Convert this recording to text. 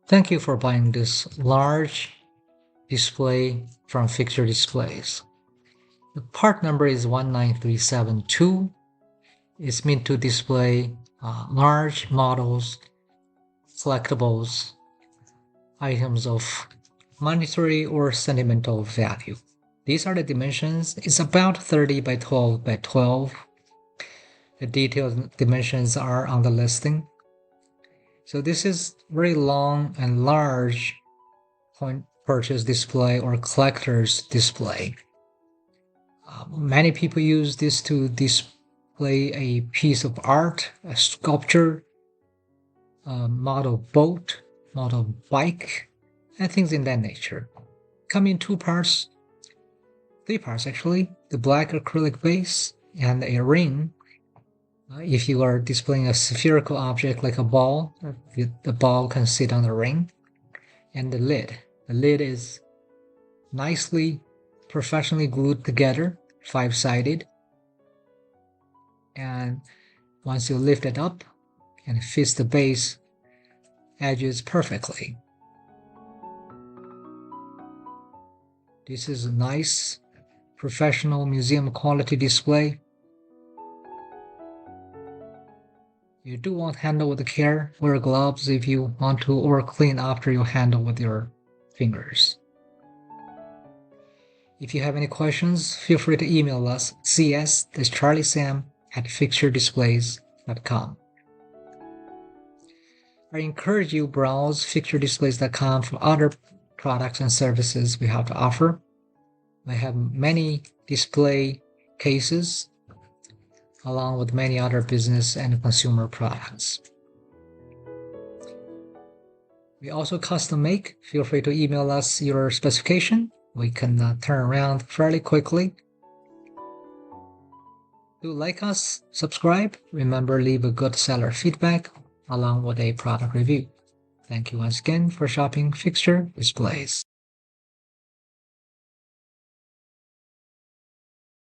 Thank you for buying this large display from Fixture Displays. The part number is 19372. It's meant to display large models, collectibles, items of monetary or sentimental value. These are the dimensions. It's about 30 by 12 by 12. The detailed dimensions are on the listing. So this is very long and large point purchase display or collector's display. Many people use this to display a piece of art, a sculpture, a model boat, model bike, and things in that nature. Come in three parts actually, the black acrylic base and a ring. If you are displaying a spherical object like a ball, the ball can sit on the ring. And the lid. The lid is nicely, professionally glued together, 5-sided. And once you lift it up, and it fits the base edges perfectly. This is a nice, professional museum quality display. You do want to handle with care. Wear gloves if you want to, or clean after you handle with your fingers. If you have any questions, feel free to email us cs, that's Charlie Sam, at fixturedisplays.com. I encourage you browse fixturedisplays.com for other products and services we have to offer. I have many display cases along with many other business and consumer products. We also custom make. Feel free to email us your specification. We can turn around fairly quickly. Do like us, subscribe. Remember, leave a good seller feedback along with a product review. Thank you once again for shopping Fixture Displays.